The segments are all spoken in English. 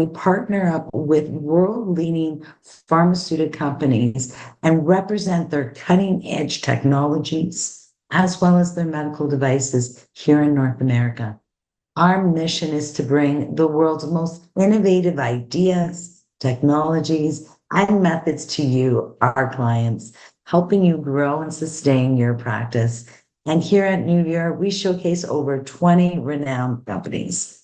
we partner up with world-leading pharmaceutical companies and represent their cutting-edge technologies as well as their medical devices here in North America. Our mission is to bring the world's most innovative ideas, technologies, and methods to you, our clients, helping you grow and sustain your practice. And here at Nuvior, we showcase over 20 renowned companies.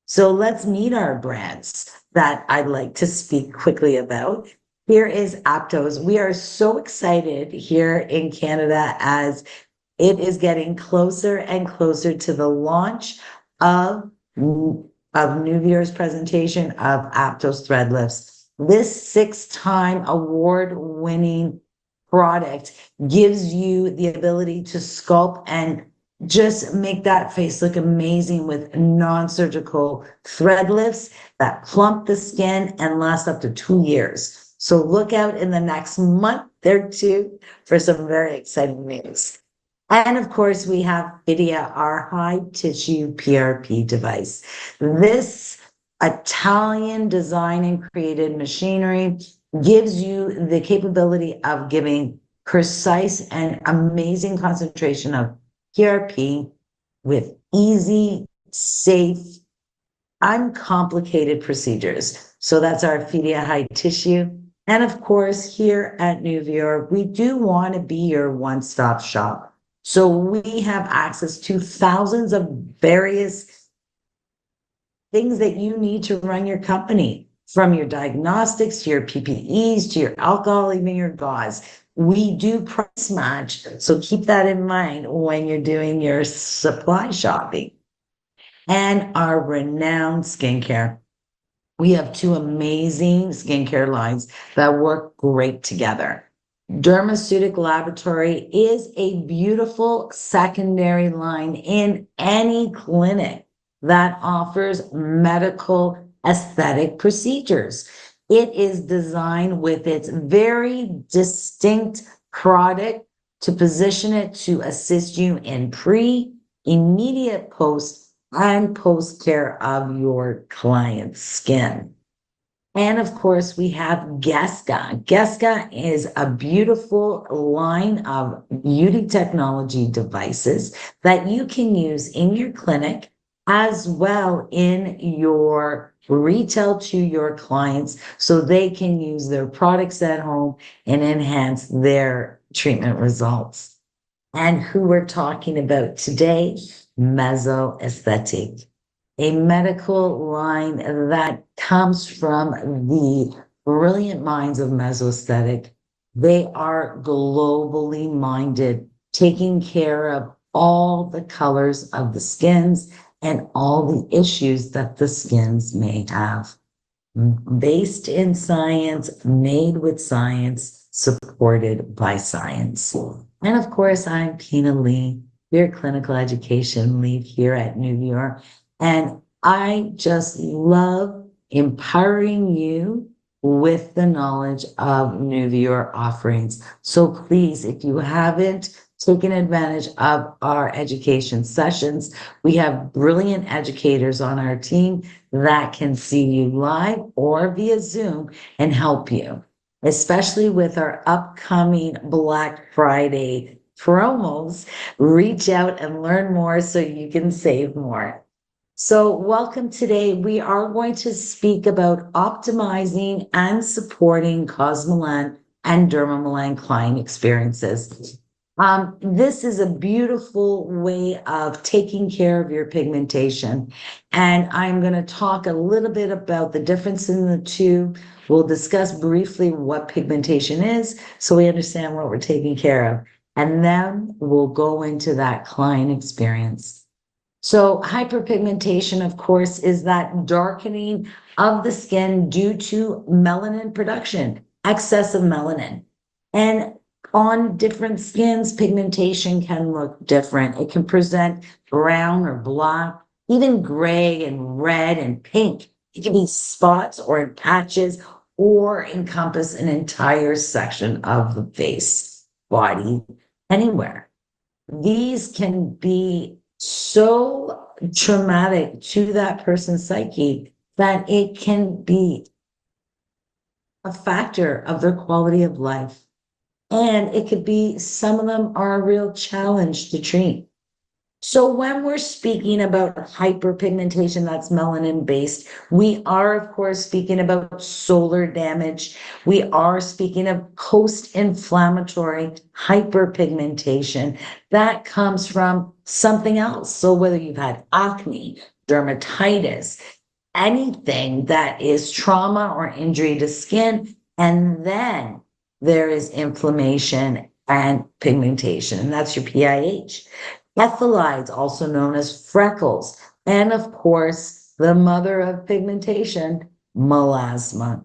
So let's meet our brands that I'd like to speak quickly about. Here is Aptos. We are so excited here in Canada as it is getting closer and closer to the launch of Nuvior's presentation of Aptos Thread Lifts. This 6-time award-winning product gives you the ability to sculpt and just make that face look amazing with non-surgical thread lifts that plump the skin and last up to 2 years. So look out in the next month or two for some very exciting news. And of course, we have Fidia, our high tissue PRP device. This Italian design and created machinery gives you the capability of giving precise and amazing concentration of PRP with easy, safe, uncomplicated procedures. So that's our Fidia high tissue. And of course, here at Nuvior, we do want to be your one-stop shop. So we have access to thousands of various things that you need to run your company, from your diagnostics to your PPEs to your alcohol, even your gauze. We do price match, so keep that in mind when you're doing your supply shopping. And our renowned skincare. We have 2 amazing skincare lines that work great together. Dermaceutic Laboratory is a beautiful secondary line in any clinic that offers medical aesthetic procedures. It is designed with its very distinct product to position it to assist you in pre, immediate post, and post care of your client's skin. And of course, we have Gesca. Gesca is a beautiful line of beauty technology devices that you can use in your clinic as well in your retail to your clients so they can use their products at home and enhance their treatment results. And who we're talking about today, Meso Aesthetic, a medical line that comes from the brilliant minds of Mesoaesthetic. They are globally minded, taking care of all the colors of the skins and all the issues that the skins may have. Based in science, made with science, supported by science. And of course, I'm Pina Lee, your clinical education lead here at Nuvior. And I just love empowering you with the knowledge of Nuvior offerings. So please, if you haven't taken advantage of our education sessions, we have brilliant educators on our team that can see you live or via Zoom and help you, especially with our upcoming Black Friday promos. Reach out and learn more so you can save more. So welcome today. We are going to speak about optimizing and supporting cosmelan and dermamelan client experiences. This is a beautiful way of taking care of your pigmentation. And I'm going to talk a little bit about the difference in the two. We'll discuss briefly what pigmentation is so we understand what we're taking care of. And then we'll go into that client experience. So hyperpigmentation, of course, is that darkening of the skin due to melanin production, excess of melanin. And on different skins, pigmentation can look different. It can present brown or black, even gray and red and pink. It can be spots or in patches or encompass an entire section of the face, body, anywhere. These can be so traumatic to that person's psyche that it can be a factor of their quality of life. And it could be some of them are a real challenge to treat. So when we're speaking about hyperpigmentation that's melanin based, we are of course speaking about solar damage. We are speaking of post-inflammatory hyperpigmentation that comes from something else. So whether you've had acne, dermatitis, anything that is trauma or injury to skin, and then there is inflammation and pigmentation, and that's your PIH. Ethelides, also known as freckles, and of course, the mother of pigmentation, melasma.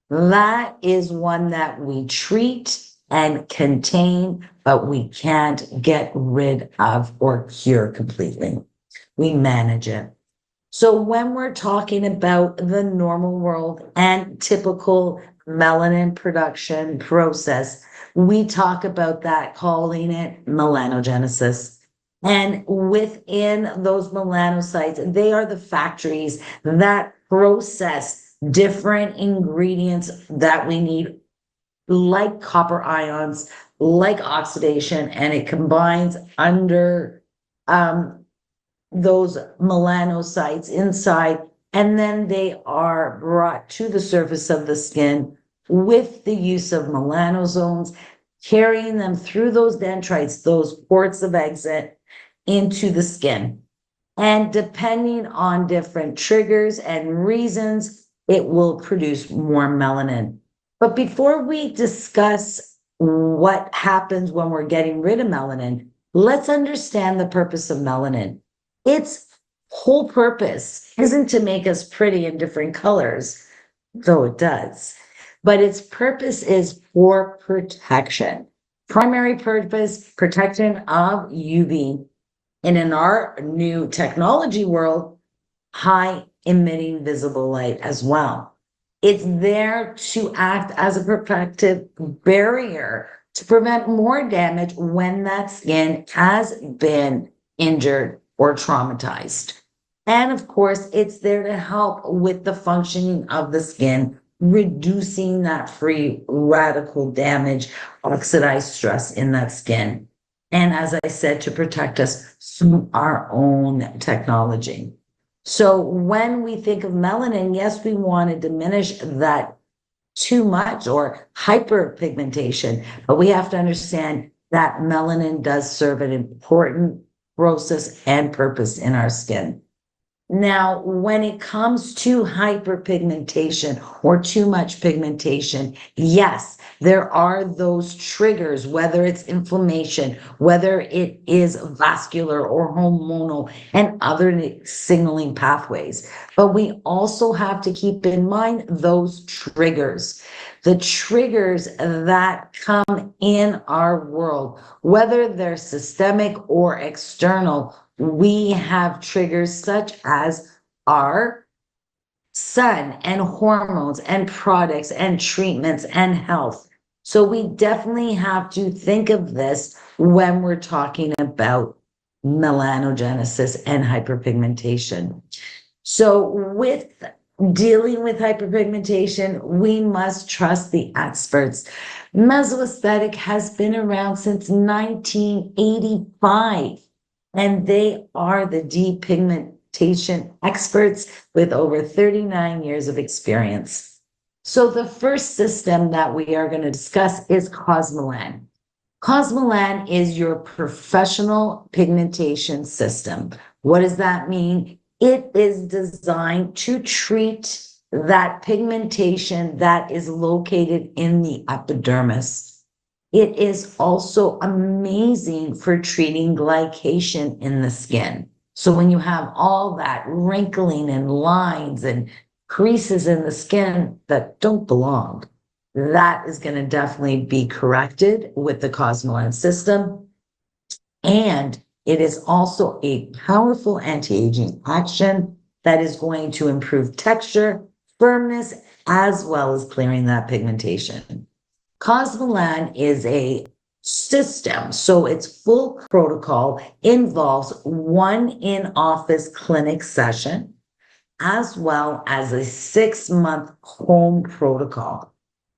That is one that we treat and contain, but we can't get rid of or cure completely. We manage it. So when we're talking about the normal world and typical melanin production process, we talk about that, calling it melanogenesis. And within those melanocytes, they are the factories that process different ingredients that we need, like copper ions, like oxidation, and it combines under those melanocytes inside, and then they are brought to the surface of the skin with the use of melanosomes, carrying them through those dendrites, those ports of exit, into the skin. And depending on different triggers and reasons, it will produce more melanin. But before we discuss what happens when we're getting rid of melanin, let's understand the purpose of melanin. Its whole purpose isn't to make us pretty in different colors, though it does, but its purpose is for protection. Primary purpose, protection of UV. And in our new technology world, high emitting visible light as well. It's there to act as a protective barrier to prevent more damage when that skin has been injured or traumatized. And of course, it's there to help with the functioning of the skin, reducing that free radical damage, oxidized stress in that skin. And as I said, to protect us through our own technology. So when we think of melanin, yes, we want to diminish that too much or hyperpigmentation, but we have to understand that melanin does serve an important process and purpose in our skin. Now, when it comes to hyperpigmentation or too much pigmentation, yes, there are those triggers, whether it's inflammation, whether it is vascular or hormonal and other signaling pathways. But we also have to keep in mind those triggers, the triggers that come in our world, whether they're systemic or external. We have triggers such as our sun and hormones and products and treatments and health. So we definitely have to think of this when we're talking about melanogenesis and hyperpigmentation. So with dealing with hyperpigmentation, we must trust the experts. Mesoaesthetic has been around since 1985. And they are the depigmentation experts with over 39 years of experience. So the first system that we are going to discuss is cosmelan. Cosmelan is your professional pigmentation system. What does that mean? It is designed to treat that pigmentation that is located in the epidermis. It is also amazing for treating glycation in the skin. So when you have all that wrinkling and lines and creases in the skin that don't belong, that is going to definitely be corrected with the cosmelan system. And it is also a powerful anti-aging action that is going to improve texture, firmness, as well as clearing that pigmentation. Cosmelan is a system, so its full protocol involves one in-office clinic session, as well as a 6-month home protocol.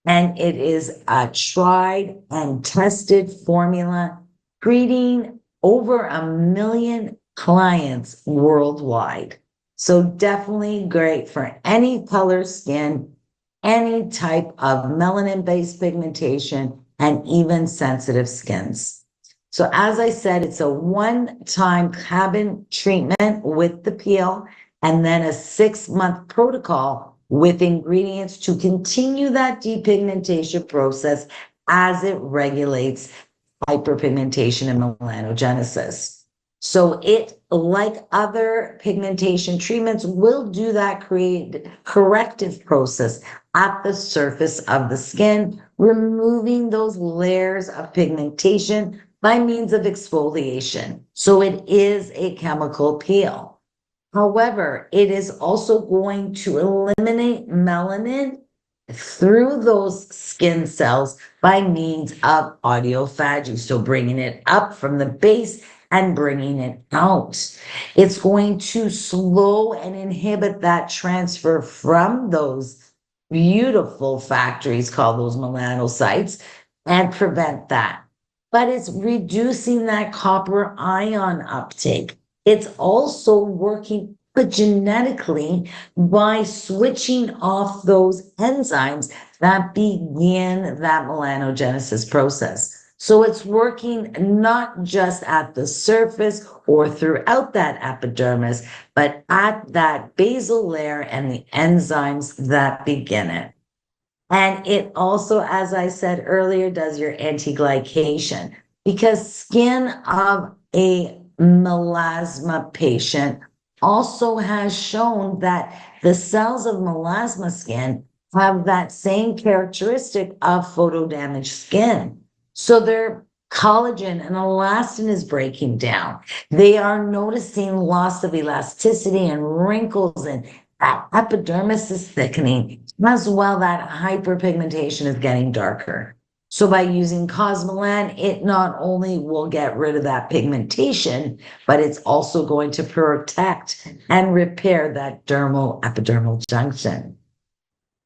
And it is a tried and tested formula, treating over 1 million clients worldwide. So definitely great for any color skin, any type of melanin-based pigmentation, and even sensitive skins. So as I said, it's a one-time cabin treatment with the peel and then a 6-month protocol with ingredients to continue that depigmentation process as it regulates hyperpigmentation and melanogenesis. So it, like other pigmentation treatments, will do that corrective process at the surface of the skin, removing those layers of pigmentation by means of exfoliation. So it is a chemical peel. However, it is also going to eliminate melanin through those skin cells by means of autophagy. So bringing it up from the base and bringing it out. It's going to slow and inhibit that transfer from those beautiful factories called those melanocytes and prevent that. But it's reducing that copper ion uptake. It's also working genetically by switching off those enzymes that begin that melanogenesis process. So it's working not just at the surface or throughout that epidermis, but at that basal layer and the enzymes that begin it. And it also, as I said earlier, does your anti-glycation because skin of a melasma patient also has shown that the cells of melasma skin have that same characteristic of photo-damaged skin. So their collagen and elastin is breaking down. They are noticing loss of elasticity and wrinkles, and that epidermis is thickening. As well, that hyperpigmentation is getting darker. So by using cosmelan, it not only will get rid of that pigmentation, but it's also going to protect and repair that dermal epidermal junction.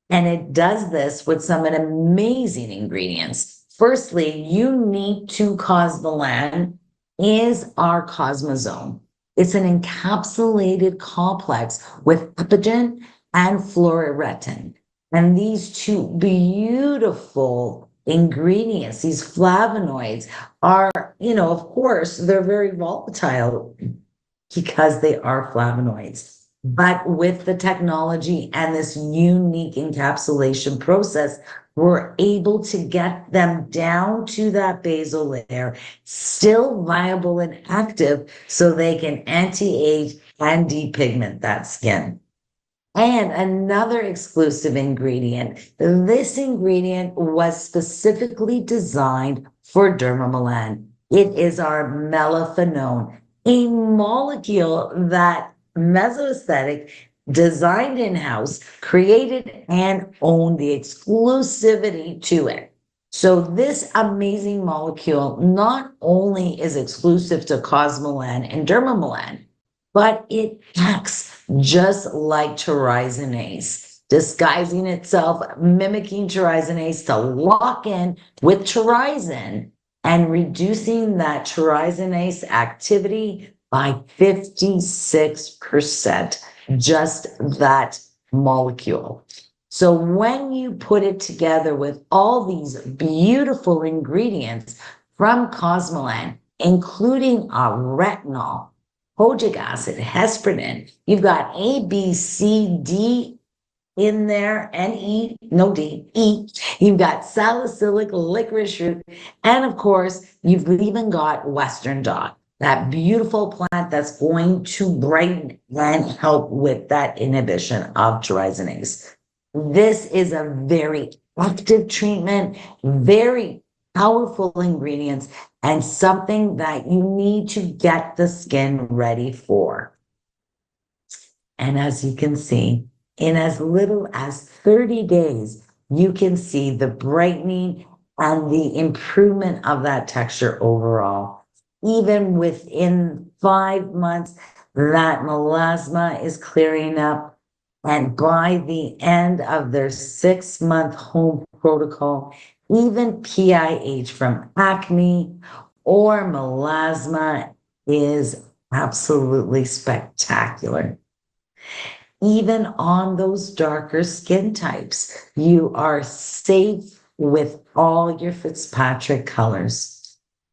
And it does this with some amazing ingredients. Firstly, unique to cosmelan is our cosmosome. It's an encapsulated complex with epigen and fluoretin. And these two beautiful ingredients, these flavonoids, are, of course, they're very volatile because they are flavonoids. But with the technology and this unique encapsulation process, we're able to get them down to that basal layer, still viable and active, so they can anti-age and depigment that skin. And another exclusive ingredient. This ingredient was specifically designed for dermamelan. It is our melaphenone, a molecule that Mesoaesthetic designed in-house, created and owned the exclusivity to it. So this amazing molecule not only is exclusive to cosmelan and dermamelan, but it acts just like triazinase, disguising itself, mimicking triazinase to lock in with triazine and reducing that triazinase activity by 56%, just that molecule. So when you put it together with all these beautiful ingredients from cosmelan, including retinol, kojic acid, hesperin. You've got A, B, C, D in there, and E, no D, E. You've got salicylic licorice root. And of course, you've even got Western dog, that beautiful plant that's going to brighten and help with that inhibition of triazinase. This is a very active treatment, very powerful ingredients, and something that you need to get the skin ready for. And as you can see, in as little as 30 days, you can see the brightening and the improvement of that texture overall. Even within 5 months, that melasma is clearing up. And by the end of their 6-month home protocol, even PIH from acne or melasma is absolutely spectacular. Even on those darker skin types, you are safe with all your Fitzpatrick colors.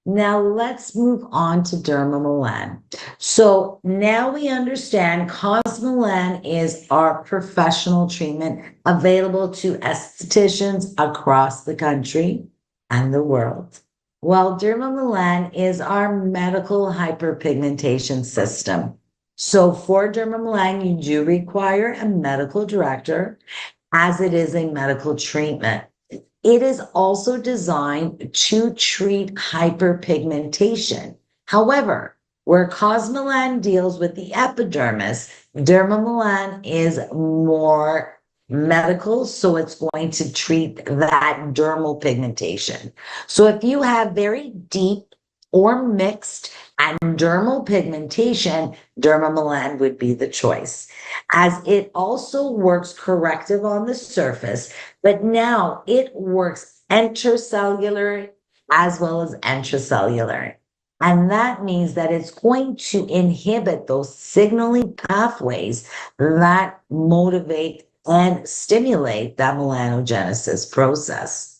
Now let's move on to dermamelan. So now we understand cosmelan is our professional treatment available to estheticians across the country and the world. While dermamelan is our medical hyperpigmentation system. So for dermamelan, you do require a medical director as it is a medical treatment. It is also designed to treat hyperpigmentation. However, where cosmelan deals with the epidermis, dermamelan is more medical, so it's going to treat that dermal pigmentation. So if you have very deep or mixed and dermal pigmentation, dermamelan would be the choice, as it also works corrective on the surface, but now it works intercellular as well as intracellular. And that means that it's going to inhibit those signaling pathways that motivate and stimulate that melanogenesis process.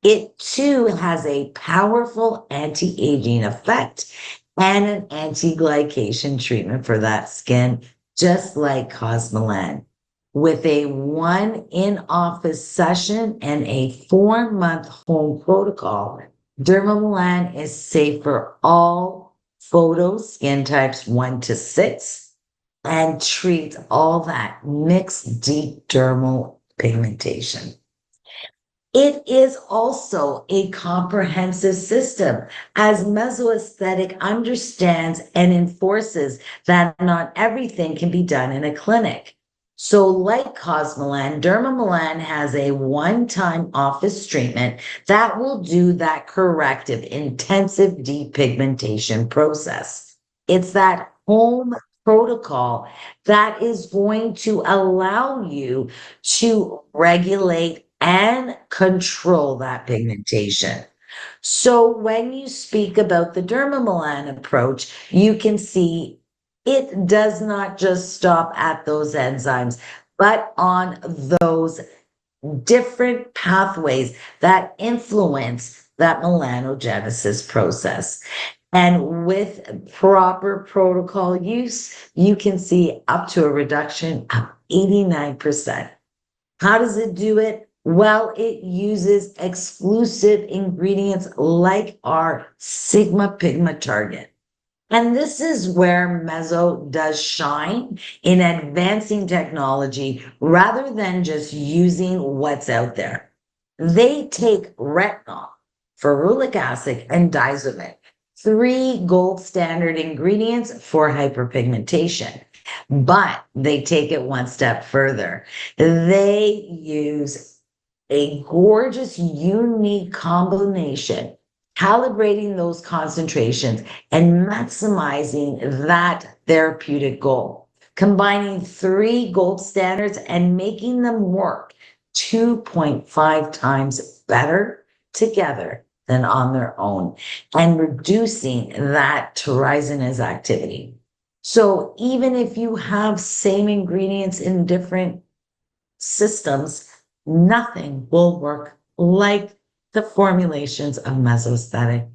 It too has a powerful anti-aging effect and an anti-glycation treatment for that skin, just like cosmelan. With a 1 in-office session and a 4-month home protocol, dermamelan is safe for all photo skin types 1 to 6 and treats all that mixed deep dermal pigmentation. It is also a comprehensive system, as mesoaesthetic understands and enforces that not everything can be done in a clinic. So, like cosmelan, dermamelan has a one-time office treatment that will do that corrective, intensive depigmentation process. It's that home protocol that is going to allow you to regulate and control that pigmentation. So when you speak about the dermamelan approach, you can see it does not just stop at those enzymes, but on those different pathways that influence that melanogenesis process. And with proper protocol use, you can see up to a reduction of 89%. How does it do it? Well, it uses exclusive ingredients like our Sigma Pigma target. And this is where Meso does shine in advancing technology rather than just using what's out there. They take retinol, ferulic acid, and diazepam, 3 gold standard ingredients for hyperpigmentation. But they take it one step further. They use a gorgeous, unique combination, calibrating those concentrations and maximizing that therapeutic goal, combining 3 gold standards and making them work 2.5 times better together than on their own, and reducing that tyrosine activity. So even if you have same ingredients in different systems, nothing will work like the formulations of mesoaesthetic.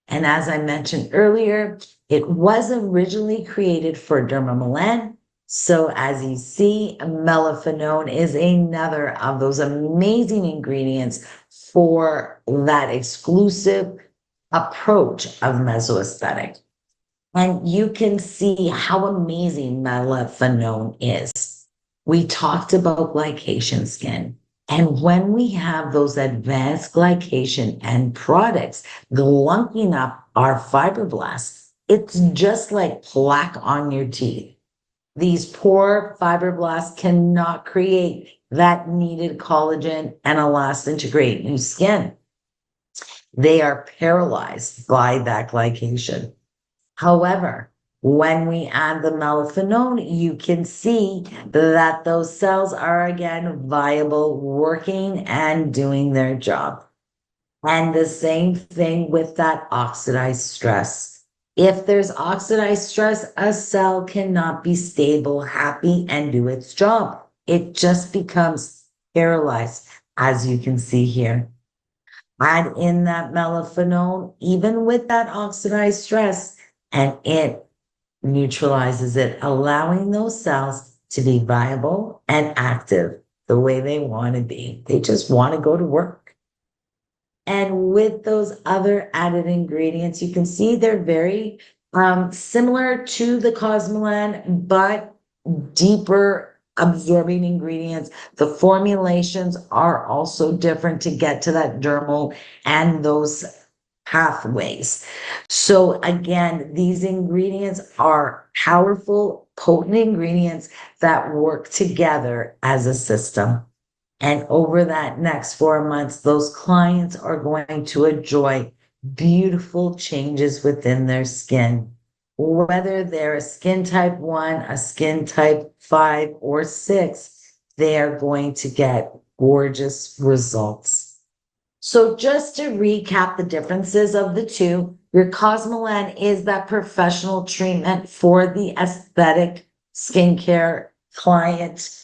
And as I mentioned earlier, it was originally created for dermamelan. So as you see, melaphenone is another of those amazing ingredients for that exclusive approach of mesoaesthetic. And you can see how amazing melaphenone is. We talked about glycation skin. And when we have those advanced glycation end products glunking up our fibroblasts, it's just like plaque on your teeth. These poor fibroblasts cannot create that needed collagen and elastin to create new skin. They are paralyzed by that glycation. However, When we add the melaphenone, you can see that those cells are again viable, working and doing their job. And the same thing with that oxidized stress. If there's oxidized stress, a cell cannot be stable, happy, and do its job. It just becomes paralyzed, as you can see here. Add in that melaphenone, even with that oxidized stress, and it neutralizes it, allowing those cells to be viable and active the way they want to be. They just want to go to work. And with those other added ingredients, you can see they're very similar to the cosmelan, but deeper absorbing ingredients. The formulations are also different to get to that dermal and those pathways. So again, these ingredients are powerful, potent ingredients that work together as a system. And over that next 4 months, those clients are going to enjoy beautiful changes within their skin. Whether they're a skin type 1, a skin type 5, or 6, they are going to get gorgeous results. So just to recap the differences of the two, your cosmelan is that professional treatment for the aesthetic skincare client.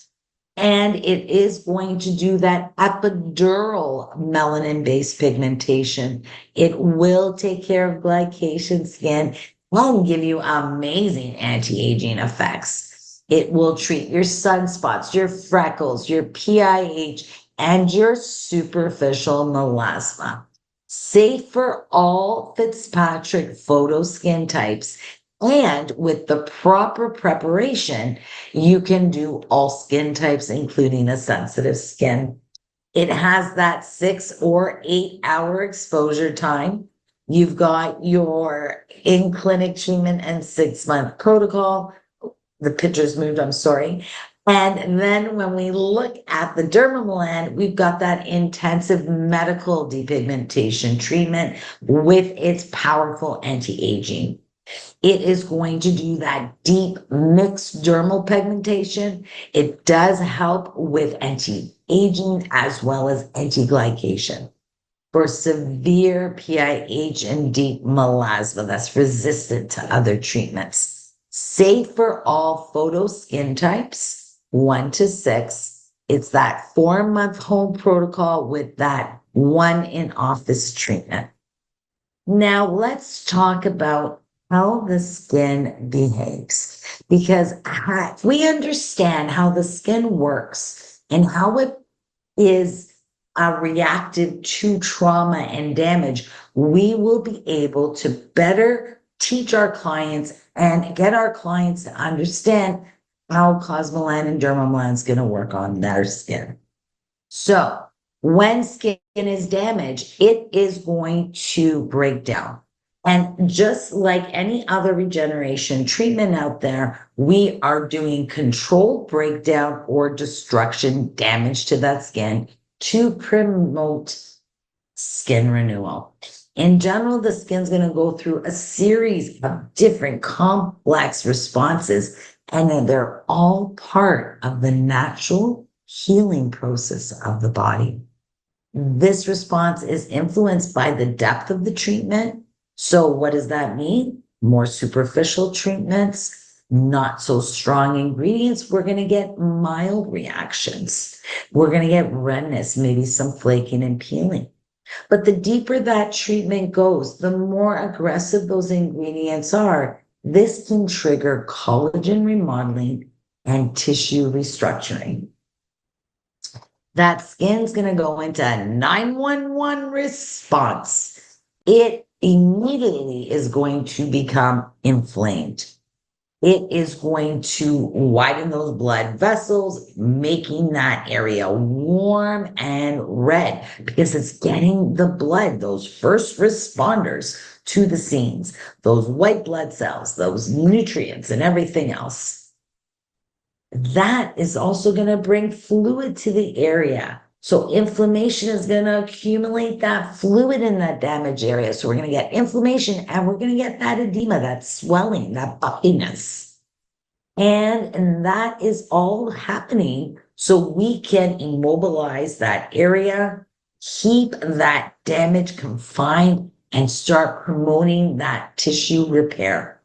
And it is going to do that epidural melanin-based pigmentation. It will take care of glycation skin and give you amazing anti-aging effects. It will treat your sunspots, your freckles, your PIH, and your superficial melasma. Safe for all Fitzpatrick photo skin types. And with the proper preparation, you can do all skin types, including a sensitive skin. It has that 6 or 8 hour exposure time. You've got your in-clinic treatment and 6-month protocol. The picture's moved, I'm sorry. And then when we look at the dermamelan, we've got that intensive medical depigmentation treatment with its powerful anti-aging. It is going to do that deep mixed dermal pigmentation. It does help with anti-aging as well as anti-glycation. For severe PIH and deep melasma that's resistant to other treatments. Safe for all photo skin types, 1 to 6. It's that 4-month home protocol with that 1 in-office treatment. Now let's talk about how the skin behaves, because we understand how the skin works and how it is reactive to trauma and damage, we will be able to better teach our clients and get our clients to understand how cosmelan and dermamelan is going to work on their skin. So when skin is damaged, it is going to break down. And just like any other regeneration treatment out there, we are doing controlled breakdown or destruction damage to that skin to promote skin renewal. In general, the skin's going to go through a series of different complex responses, and they're all part of the natural healing process of the body. This response is influenced by the depth of the treatment. So what does that mean? More superficial treatments, not so strong ingredients. We're going to get mild reactions. We're going to get redness, maybe some flaking and peeling. But the deeper that treatment goes, the more aggressive those ingredients are. This can trigger collagen remodeling and tissue restructuring. That skin's going to go into a 911 response. It immediately is going to become inflamed. It is going to widen those blood vessels, making that area warm and red because it's getting the blood, those first responders to the scenes, those white blood cells, those nutrients and everything else. That is also going to bring fluid to the area. So inflammation is going to accumulate that fluid in that damaged area. So we're going to get inflammation and we're going to get that edema, that swelling, that puffiness. And that is all happening so we can immobilize that area, keep that damage confined, and start promoting that tissue repair.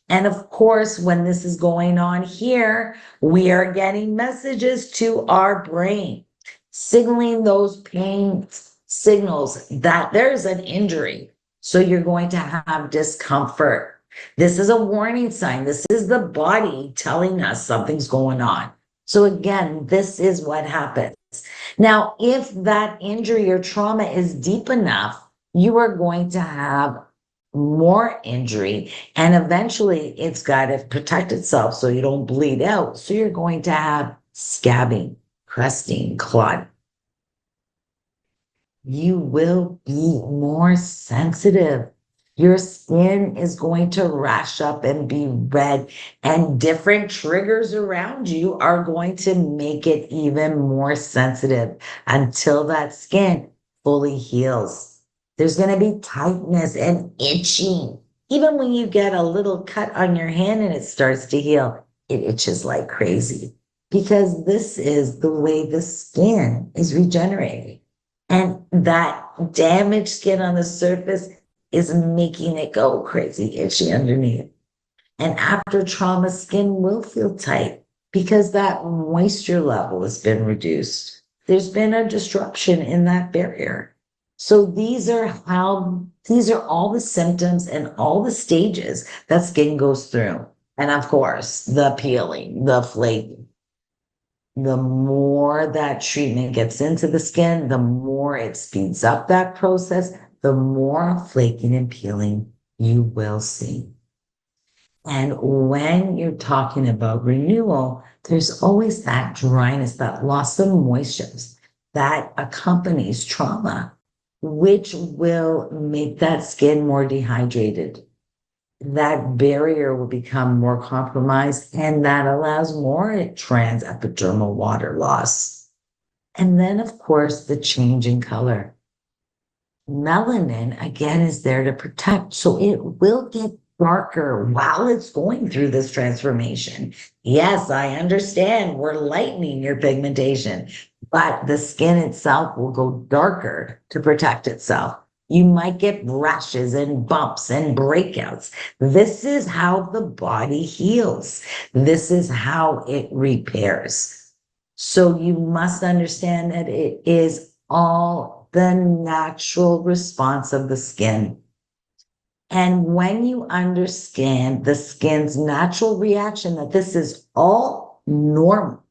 And of course, when this is going on here, we are getting messages to our brain, signaling those pain signals that there's an injury. So you're going to have discomfort. This is a warning sign. This is the body telling us something's going on. So again, this is what happens. Now, if that injury or trauma is deep enough, you are going to have more injury, and eventually it's got to protect itself so you don't bleed out. So you're going to have scabbing, crusting, clotting. You will be more sensitive. Your skin is going to rash up and be red, and different triggers around you are going to make it even more sensitive until that skin fully heals. There's going to be tightness and itching. Even when you get a little cut on your hand and it starts to heal, it itches like crazy because this is the way the skin is regenerating. And that damaged skin on the surface is making it go crazy, itchy underneath. And after trauma, skin will feel tight because that moisture level has been reduced. There's been a disruption in that barrier. So these are all the symptoms and all the stages that skin goes through. And of course, the peeling, the flaking. The more that treatment gets into the skin, the more it speeds up that process, the more flaking and peeling you will see. And when you're talking about renewal, there's always that dryness, that loss of moisture that accompanies trauma, which will make that skin more dehydrated. That barrier will become more compromised, and that allows more transepidermal water loss. And then, of course, the change in color. Melanin, again, is there to protect. So it will get darker while it's going through this transformation. Yes, I understand we're lightening your pigmentation, but the skin itself will go darker to protect itself. You might get rashes and bumps and breakouts. This is how the body heals. This is how it repairs. So you must understand that it is all the natural response of the skin. And when you understand the skin's natural reaction, that this is all normal,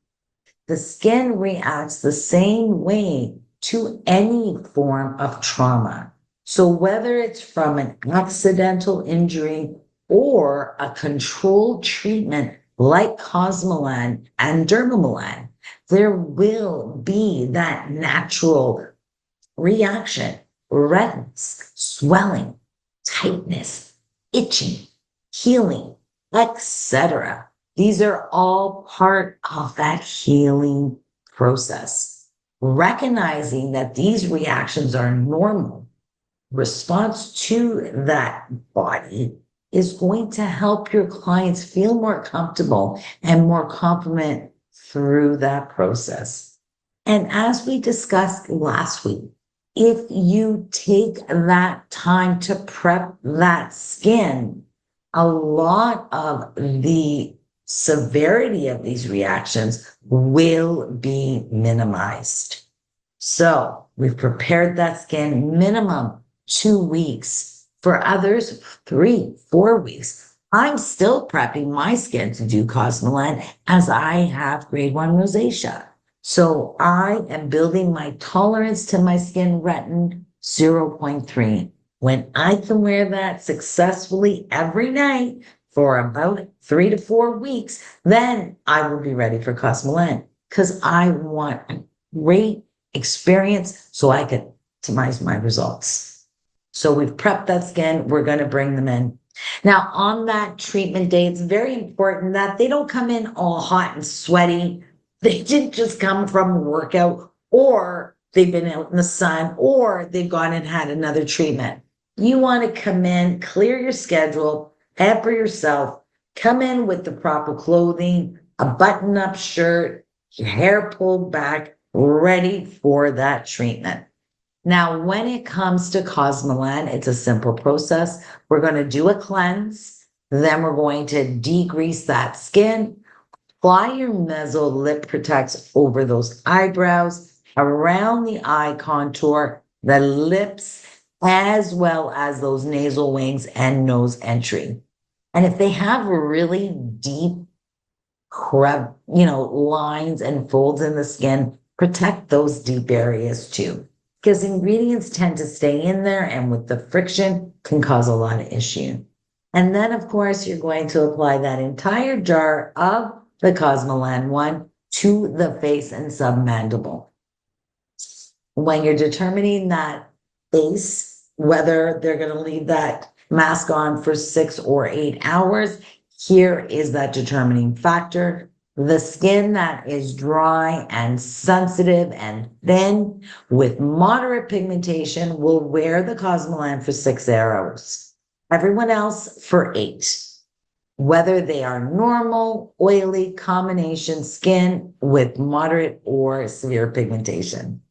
the skin reacts the same way to any form of trauma. So whether it's from an accidental injury or a controlled treatment like cosmelan and dermamelan, there will be that natural reaction, redness, swelling, tightness, itching, healing, etc. These are all part of that healing process. Recognizing that these reactions are normal response to that body is going to help your clients feel more comfortable and more confident through that process. And as we discussed last week, if you take that time to prep that skin, a lot of the severity of these reactions will be minimized. So we've prepared that skin minimum 2 weeks. For others, 3, 4 weeks. I'm still prepping my skin to do cosmelan as I have grade 1 rosacea. So I am building my tolerance to my skin retin 0.3. When I can wear that successfully every night for about 3 to 4 weeks, then I will be ready for cosmelan because I want a great experience so I can optimize my results. So we've prepped that skin. We're going to bring them in. Now, on that treatment day, it's very important that they don't come in all hot and sweaty. They didn't just come from a workout or they've been out in the sun, or they've gone and had another treatment. You want to come in, clear your schedule, pamper yourself, come in with the proper clothing, a button-up shirt, your hair pulled back, ready for that treatment. Now, when it comes to cosmelan, it's a simple process. We're going to do a cleanse, then we're going to degrease that skin, apply your Mezzo Lip Protects over those eyebrows, around the eye contour, the lips, as well as those nasal wings and nose entry. And if they have really deep lines and folds in the skin, protect those deep areas too. Because ingredients tend to stay in there and with the friction can cause a lot of issue. And then, of course, you're going to apply that entire jar of the Cosmelan one to the face and submandible. When you're determining that face, whether they're going to leave that mask on for 6 or 8 hours, here is that determining factor. The skin that is dry and sensitive and thin with moderate pigmentation will wear the Cosmelan for 6 hours. Everyone else for 8. Whether they are normal, oily, combination skin with moderate or severe pigmentation.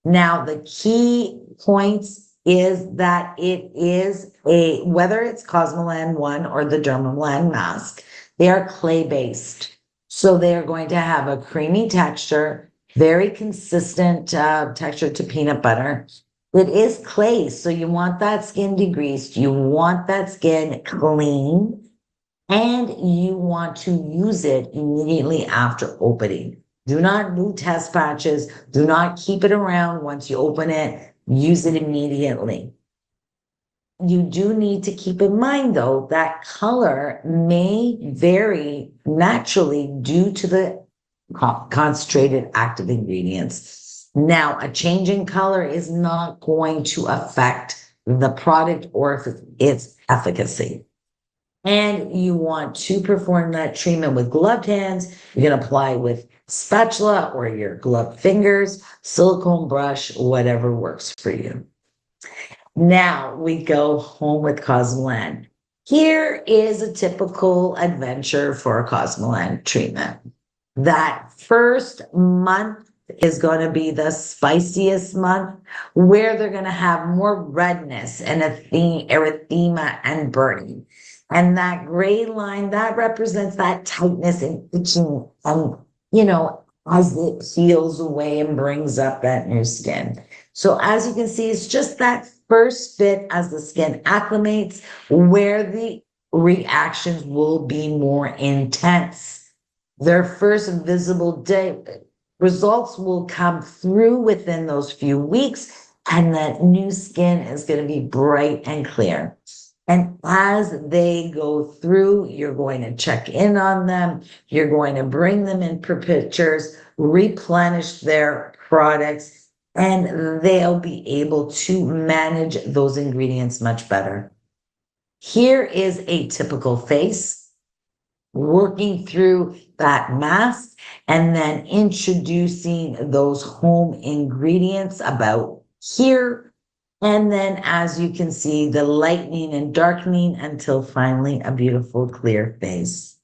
Now, the key points is that it is whether it's Cosmelan 1 or the dermamelan mask, they are clay-based. So they are going to have a creamy texture, very consistent texture to peanut butter. It is clay, so you want that skin degreased, you want that skin clean, and you want to use it immediately after opening. Do not do test patches. Do not keep it around once you open it. Use it immediately. You do need to keep in mind, though, that color may vary naturally due to the concentrated active ingredients. Now, a change in color is not going to affect the product or its efficacy. And you want to perform that treatment with gloved hands. You can apply with spatula or your gloved fingers, silicone brush, whatever works for you. Now we go home with Cosmelan. Here is a typical adventure for a Cosmelan treatment. That first month is going to be the spiciest month where they're going to have more redness and erythema and burning. And that gray line, that represents that tightness and itching, as it peels away and brings up that new skin. So as you can see, it's just that first bit as the skin acclimates where the reactions will be more intense. Their first visible day results will come through within those few weeks, and that new skin is going to be bright and clear. And as they go through, you're going to check in on them. You're going to bring them in for pictures, replenish their products, and they'll be able to manage those ingredients much better. Here is a typical face, working through that mask and then introducing those home ingredients about here. And then, as you can see, the lightening and darkening until finally a beautiful clear face.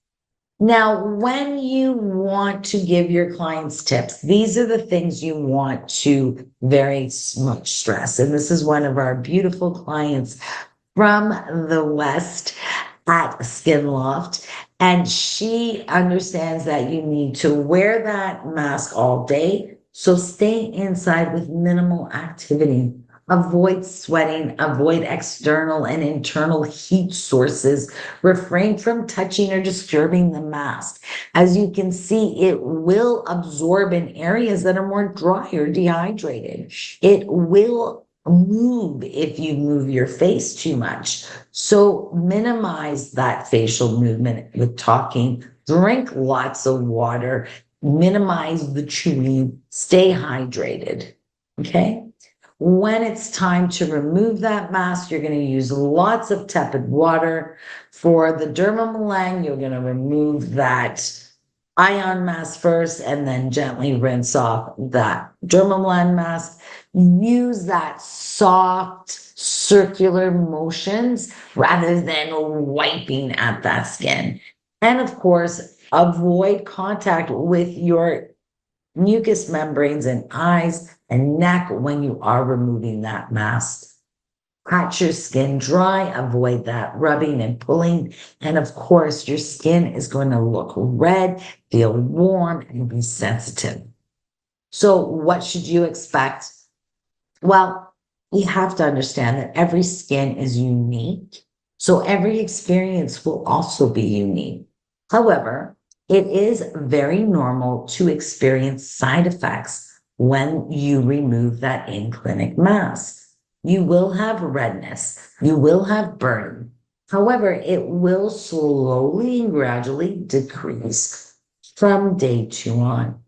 Now, when you want to give your clients tips, these are the things you want to very much stress. And this is one of our beautiful clients from the West at Skin Loft. And she understands that you need to wear that mask all day. So stay inside with minimal activity. Avoid sweating, avoid external and internal heat sources, refrain from touching or disturbing the mask. As you can see, it will absorb in areas that are more dry or dehydrated. It will move if you move your face too much. So minimize that facial movement with talking, drink lots of water, minimize the chewing, stay hydrated, okay? When it's time to remove that mask, you're going to use lots of tepid water. For the dermamelan, you're going to remove that ion mask first and then gently rinse off that dermamelan mask. Use that soft circular motions rather than wiping at that skin. And of course, avoid contact with your mucous membranes and eyes and neck when you are removing that mask. Pat your skin dry, avoid that rubbing and pulling. And of course, your skin is going to look red, feel warm, and be sensitive. So, what should you expect? Well, you have to understand that every skin is unique. So, every experience will also be unique. However, it is very normal to experience side effects when you remove that in clinic mask. You will have redness, you will have burning. However, it will slowly and gradually decrease from day 2 on.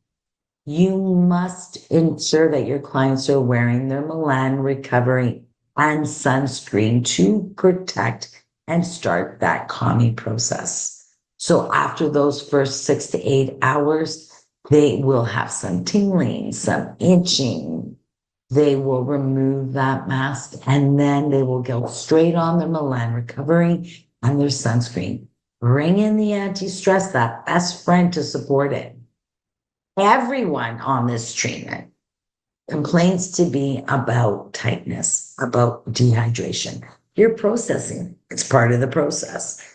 You must ensure that your clients are wearing their Milan recovery and sunscreen to protect and start that calming process. So after those first 6 to 8 hours, they will have some tingling, some itching. They will remove that mask and then they will go straight on their Milan recovery and their sunscreen. Bring in the anti-stress, that best friend to support it. Everyone on this treatment complains to be about tightness, about dehydration. You're processing, it's part of the process.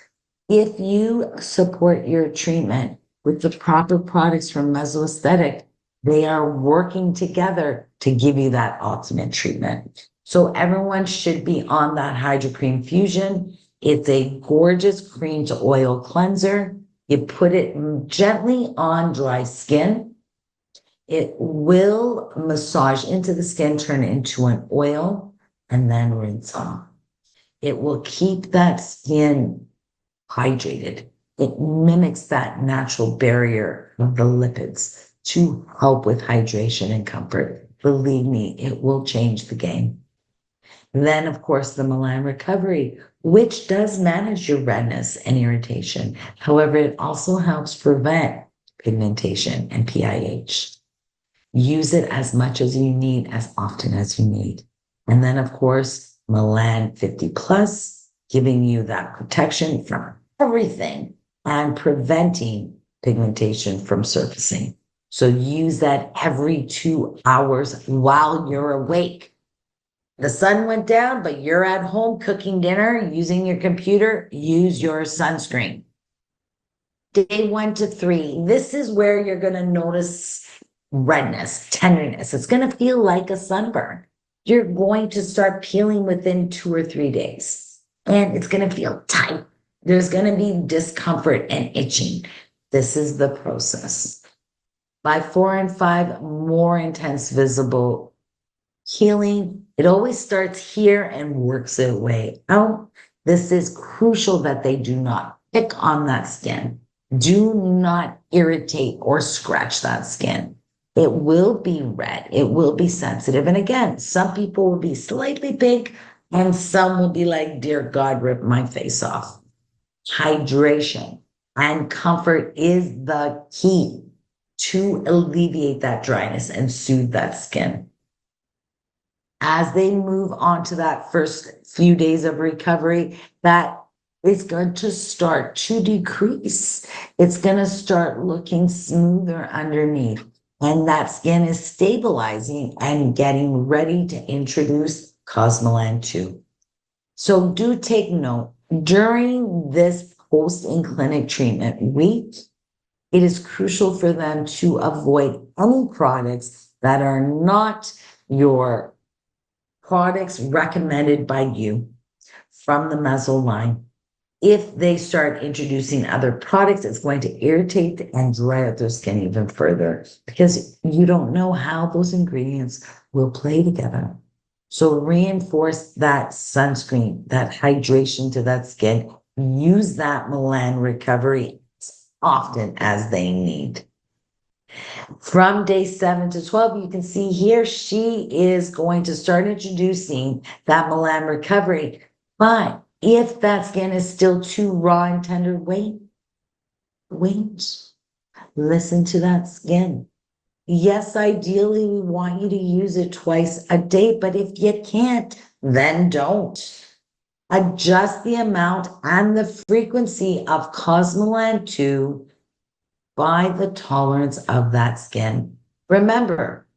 If you support your treatment with the proper products from Mesoaesthetic, they are working together to give you that ultimate treatment. So everyone should be on that Hydro Cream Fusion. It's a gorgeous cream to oil cleanser. You put it gently on dry skin. It will massage into the skin, turn it into an oil, and then rinse off. It will keep that skin hydrated. It mimics that natural barrier of the lipids to help with hydration and comfort. Believe me, it will change the game. Then, of course, the Milan recovery, which does manage your redness and irritation. However, it also helps prevent pigmentation and PIH. Use it as much as you need, as often as you need. And then, of course, Milan 50 plus, giving you that protection from everything and preventing pigmentation from surfacing. So use that every 2 hours while you're awake. The sun went down, but you're at home cooking dinner, using your computer, use your sunscreen. Day 1 to 3, this is where you're going to notice redness, tenderness. It's going to feel like a sunburn. You're going to start peeling within 2 or 3 days, and it's going to feel tight. There's going to be discomfort and itching. This is the process. By 4 and 5, more intense visible healing. It always starts here and works its way out. This is crucial that they do not pick on that skin. Do not irritate or scratch that skin. It will be red. It will be sensitive. And again, some people will be slightly pink and some will be like, dear God, rip my face off. Hydration and comfort is the key to alleviate that dryness and soothe that skin. As they move on to that first few days of recovery, that is going to start to decrease. It's going to start looking smoother underneath. And that skin is stabilizing and getting ready to introduce cosmelan 2. So do take note, during this post-in-clinic treatment week, it is crucial for them to avoid any products that are not your products recommended by you from the Meso line. If they start introducing other products, it's going to irritate and dry out their skin even further because you don't know how those ingredients will play together. So reinforce that sunscreen, that hydration to that skin. Use that Milan recovery as often as they need. From day 7 to 12, you can see here, she is going to start introducing that Milan recovery. But if that skin is still too raw and tender, wait. Listen to that skin. Yes, ideally, we want you to use it twice a day, but if you can't, then don't. Adjust the amount and the frequency of cosmelan 2 by the tolerance of that skin. Remember,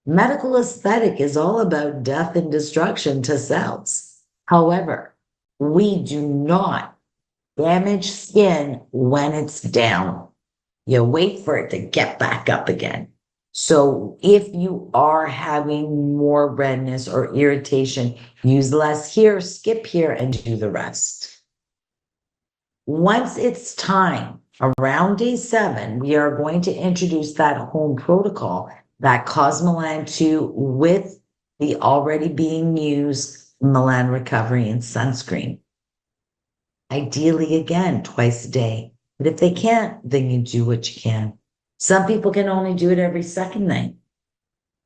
medical aesthetic is all about death and destruction to cells. However, we do not damage skin when it's down. You wait for it to get back up again. So if you are having more redness or irritation, use less here, skip here, and do the rest. Once it's time, around day 7, we are going to introduce that home protocol, that cosmelan 2 with the already being used melan recovery and sunscreen. Ideally, again, twice a day. But if they can't, then you do what you can. Some people can only do it every second night.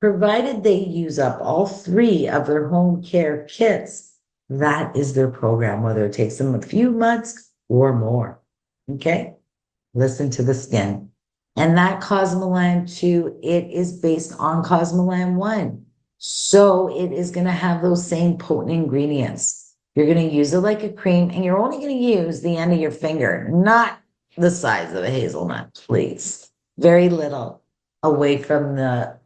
Provided they use up all 3 of their home care kits, that is their program, whether it takes them a few months or more. Okay? Listen to the skin. And that cosmelan 2, it is based on cosmelan 1. So it is going to have those same potent ingredients. You're going to use it like a cream, and you're only going to use the end of your finger, not the size of a hazelnut, please. Very little away from the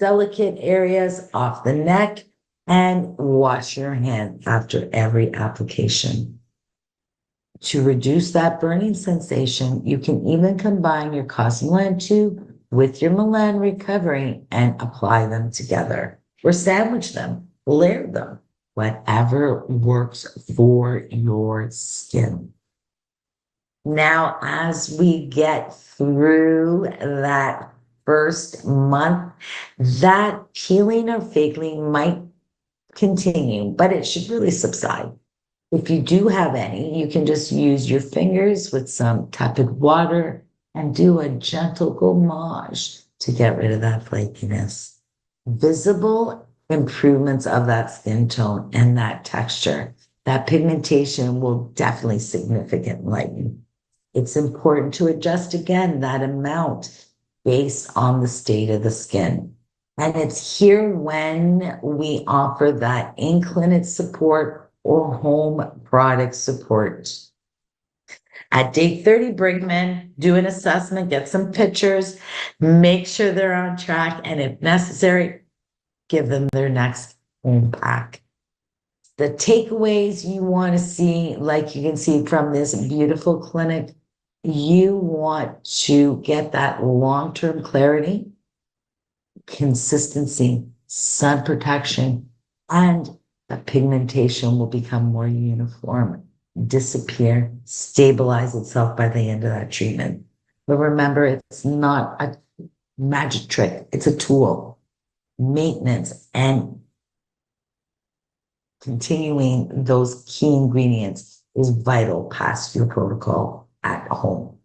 delicate areas, off the neck, and wash your hand after every application. To reduce that burning sensation, you can even combine your cosmelan 2 with your melan recovery and apply them together, or sandwich them, layer them, whatever works for your skin. Now, as we get through that first month, that peeling or fakeling might continue, but it should really subside. If you do have any, you can just use your fingers with some tepid water and do a gentle gommage to get rid of that flakiness. Visible improvements of that skin tone and that texture, that pigmentation will definitely significantly lighten. It's important to adjust again that amount based on the state of the skin. And it's here when we offer that in-clinic support or home product support. At day 30, bring them in, do an assessment, get some pictures, make sure they're on track, and if necessary, give them their next home pack. The takeaways you want to see, like you can see from this beautiful clinic, you want to get that long-term clarity, consistency, sun protection, and the pigmentation will become more uniform, disappear, stabilize itself by the end of that treatment. But remember, it's not a magic trick, it's a tool. Maintenance and continuing those key ingredients is vital past your protocol at home.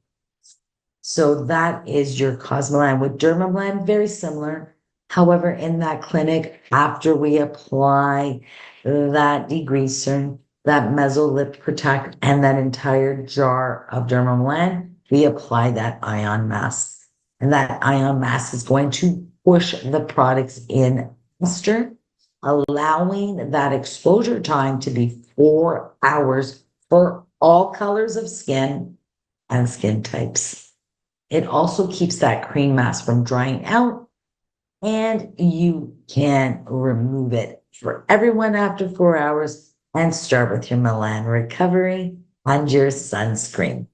So that is your cosmelan. With dermamelan, very similar. However, in that clinic, after we apply that degreaser, that meso-lip protect, and that entire jar of dermamelan, we apply that ion mask. And that ion mask is going to push the products in faster, allowing that exposure time to be 4 hours for all colors of skin and skin types. It also keeps that cream mask from drying out, and you can remove it for everyone after 4 hours and start with your melan recovery and your sunscreen.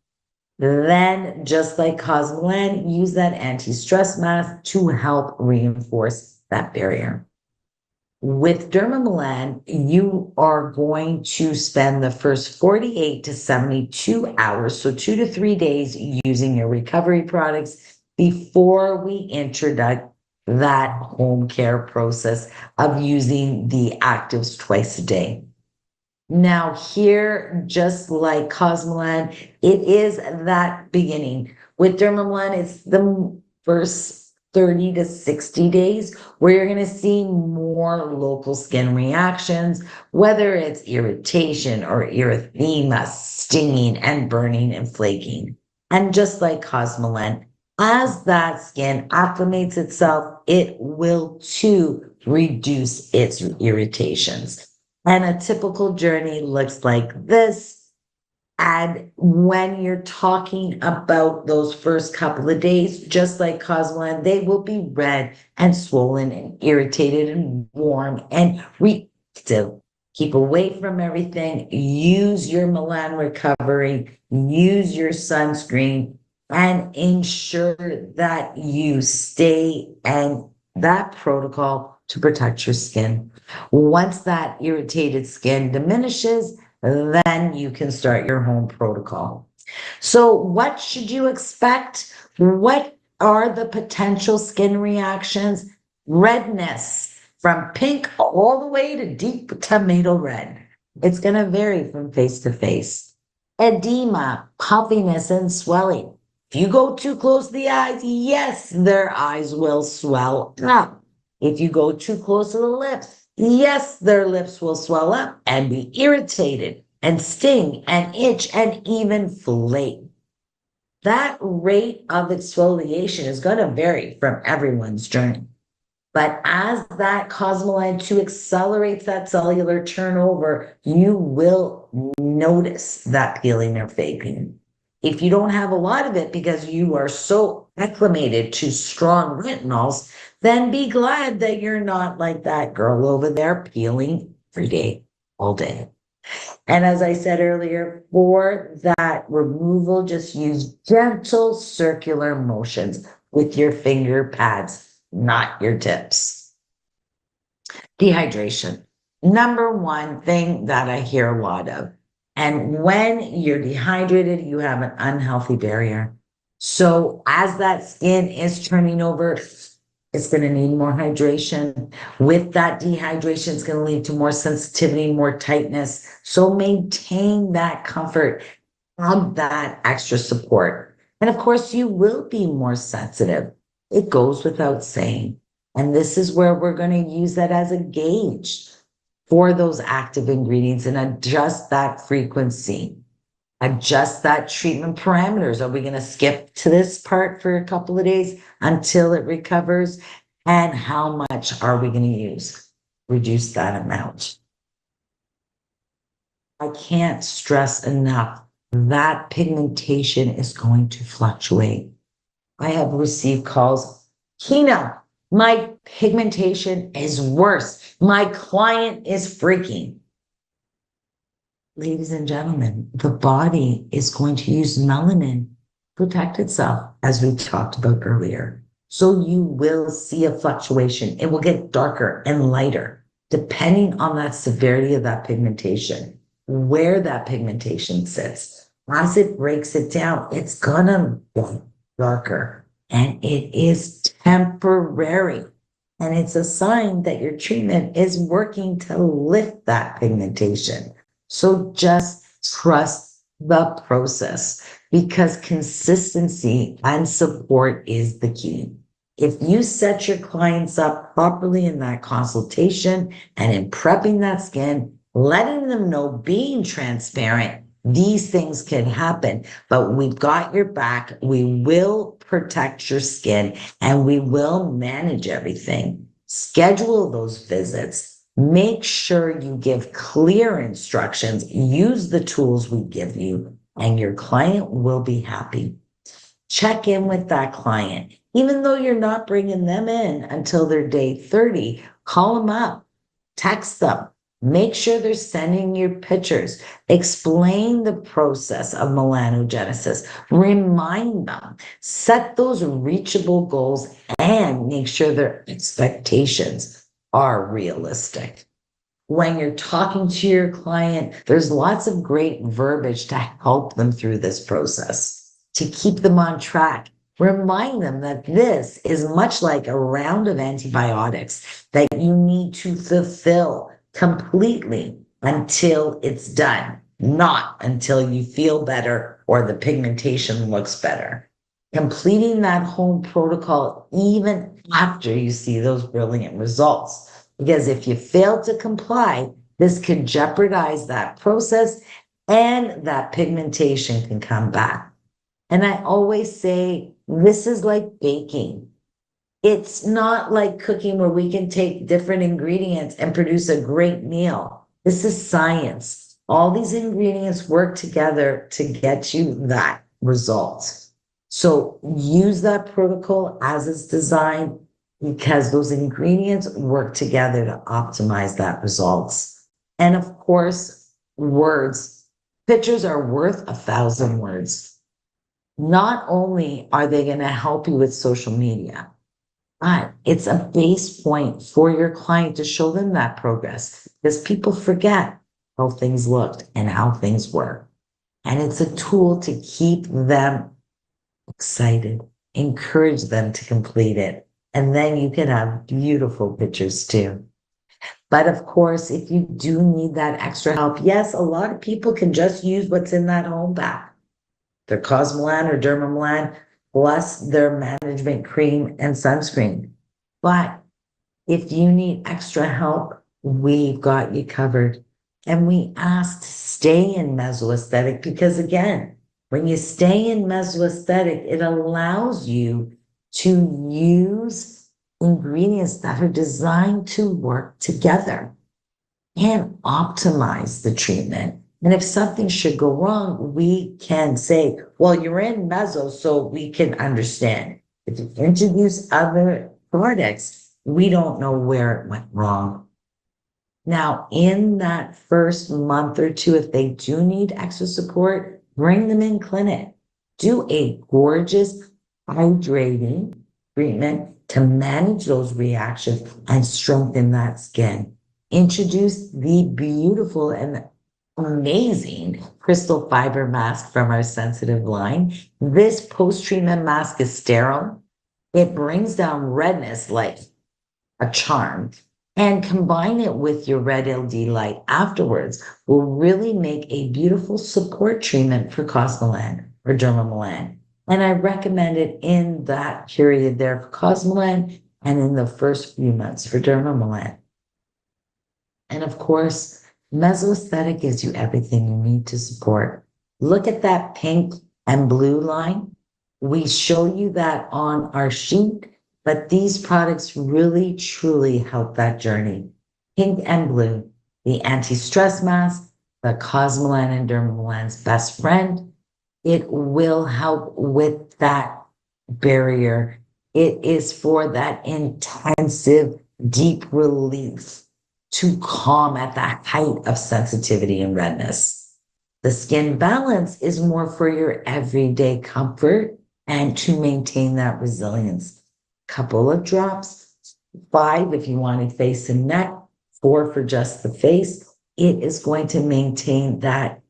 Then, just like cosmelan, use that anti-stress mask to help reinforce that barrier. With dermamelan, you are going to spend the first 48 to 72 hours, so 2 to 3 days, using your recovery products before we introduce that home care process of using the actives twice a day. Now, here, just like cosmelan, it is that beginning. With dermamelan, it's the first 30 to 60 days where you're going to see more local skin reactions, whether it's irritation or erythema, stinging and burning and flaking. And just like cosmelan, As that skin acclimates itself, it will too reduce its irritations. And a typical journey looks like this. And when you're talking about those first couple of days, just like cosmelan, they will be red and swollen and irritated and warm and reactive. Keep away from everything. Use your melan recovery. Use your sunscreen and ensure that you stay and that protocol to protect your skin. Once that irritated skin diminishes, then you can start your home protocol. So, what should you expect? What are the potential skin reactions? Redness from pink all the way to deep tomato red. It's going to vary from face to face. Edema, puffiness, and swelling. If you go too close to the eyes, yes, their eyes will swell up. If you go too close to the lips, yes, their lips will swell up and be irritated and sting and itch and even flake. That rate of exfoliation is going to vary from everyone's journey. But as that cosmelan 2 accelerates that cellular turnover, you will notice that peeling or fading. If you don't have a lot of it because you are so acclimated to strong retinols, then be glad that you're not like that girl over there peeling every day, all day. And as I said earlier, for that removal, just use gentle circular motions with your finger pads, not your tips. Dehydration. Number one thing that I hear a lot of. And when you're dehydrated, you have an unhealthy barrier. So as that skin is turning over, it's going to need more hydration. With that dehydration, it's going to lead to more sensitivity, more tightness. So maintain that comfort of that extra support. And of course, you will be more sensitive. It goes without saying. And this is where we're going to use that as a gauge for those active ingredients and adjust that frequency. Adjust that treatment parameters. Are we going to skip to this part for a couple of days until it recovers? And how much are we going to use? Reduce that amount. I can't stress enough that pigmentation is going to fluctuate. I have received calls, Kina, my pigmentation is worse. My client is freaking. Ladies and gentlemen, the body is going to use melanin to protect itself, as we talked about earlier. So you will see a fluctuation. It will get darker and lighter, depending on that severity of that pigmentation, where that pigmentation sits. As it breaks it down, it's gonna get darker, and it is temporary. And it's a sign that your treatment is working to lift that pigmentation. So just trust the process because consistency and support is the key. If you set your clients up properly in that consultation and in prepping that skin, letting them know, being transparent, these things can happen, but we've got your back. We will protect your skin and we will manage everything. Schedule those visits. Make sure you give clear instructions. Use the tools we give you, and your client will be happy. Check in with that client. Even though you're not bringing them in until their day 30, call them up, text them, make sure they're sending you pictures, explain the process of melanogenesis, remind them, set those reachable goals, and make sure their expectations are realistic. When you're talking to your client, there's lots of great verbiage to help them through this process, to keep them on track. Remind them that this is much like a round of antibiotics that you need to fulfill completely until it's done, not until you feel better or the pigmentation looks better. Completing that home protocol even after you see those brilliant results. Because if you fail to comply, this could jeopardize that process and that pigmentation can come back. And I always say, this is like baking. It's not like cooking where we can take different ingredients and produce a great meal. This is science. All these ingredients work together to get you that result. So use that protocol as it's designed because those ingredients work together to optimize that results. And of course, words, pictures are worth 1,000 words. Not only are they going to help you with social media, but it's a base point for your client to show them that progress because people forget how things looked and how things were. And it's a tool to keep them excited, encourage them to complete it. And then you can have beautiful pictures too. But of course, if you do need that extra help, yes, a lot of people can just use what's in that home bag, their cosmelan or dermamelan, plus their management cream and sunscreen. But if you need extra help, we've got you covered. And we ask to stay in mesoaesthetic because, again, when you stay in mesoaesthetic, it allows you to use ingredients that are designed to work together and optimize the treatment. And if something should go wrong, we can say, well, you're in meso, so we can understand. If you introduce other products, we don't know where it went wrong. Now, in that first month or two, if they do need extra support, bring them in clinic. Do a gorgeous hydrating treatment to manage those reactions and strengthen that skin. Introduce the beautiful and amazing crystal fiber mask from our sensitive line. This post-treatment mask is sterile. It brings down redness like a charm, and combine it with your red LED light afterwards will really make a beautiful support treatment for cosmelan or dermamelan. And I recommend it in that period there for cosmelan and in the first few months for dermamelan. And of course, mesoaesthetic gives you everything you need to support. Look at that pink and blue line. We show you that on our sheet, but these products really, truly help that journey. Pink and blue, the anti-stress mask, the cosmelan and dermamelan's best friend. It will help with that barrier. It is for that intensive, deep relief to calm at the height of sensitivity and redness. The skin balance is more for your everyday comfort and to maintain that resilience. Couple of drops, 5 if you wanted face and neck, 4 for just the face. It is going to maintain that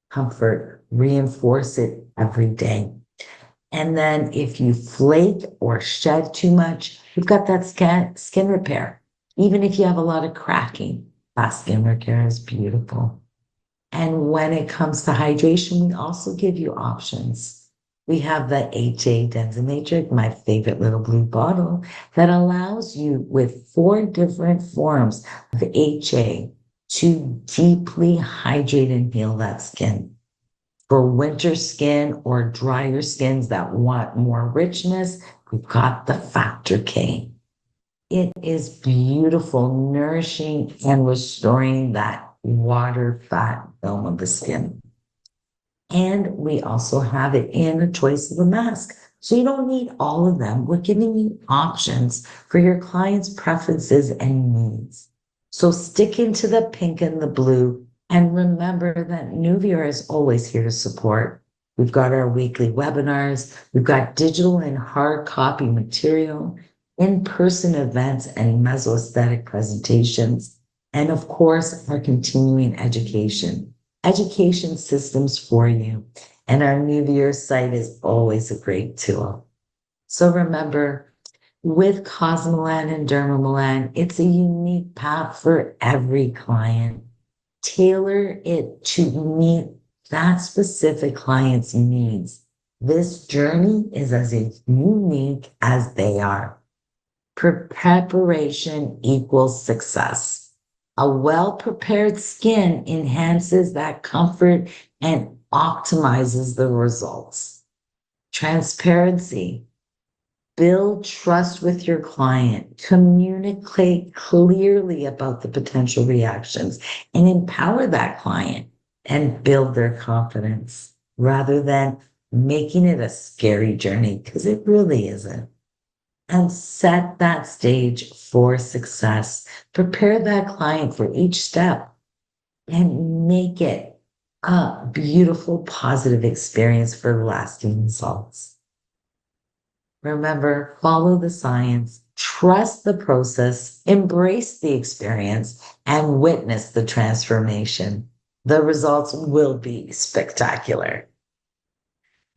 comfort, reinforce it every day. And then if you flake or shed too much, you've got that skin repair. Even if you have a lot of cracking, fast skin repair is beautiful. And when it comes to hydration, we also give you options. We have the HA Densimatrix, my favorite little blue bottle, that allows you with 4 different forms of HA to deeply hydrate and heal that skin. For winter skin or drier skins that want more richness, we've got the Factor K. It is beautiful, nourishing, and restoring that water fat film of the skin. And we also have it in a choice of a mask. So you don't need all of them. We're giving you options for your clients' preferences and needs. So stick into the pink and the blue. And remember that Nuvior is always here to support. We've got our weekly webinars. We've got digital and hard copy material, in-person events and mesoaesthetic presentations, and of course, our continuing education systems for you. And our Nuvior site is always a great tool. So remember, with cosmelan and dermamelan, it's a unique path for every client. Tailor it to meet that specific client's needs. This journey is as unique as they are. Preparation equals success. A well-prepared skin enhances that comfort and optimizes the results. Transparency. Build trust with your client. Communicate clearly about the potential reactions and empower that client and build their confidence rather than making it a scary journey because it really isn't. And set that stage for success. Prepare that client for each step and make it a beautiful, positive experience for lasting results. Remember, follow the science, trust the process, embrace the experience, and witness the transformation. The results will be spectacular.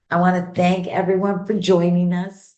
I want to thank everyone for joining us.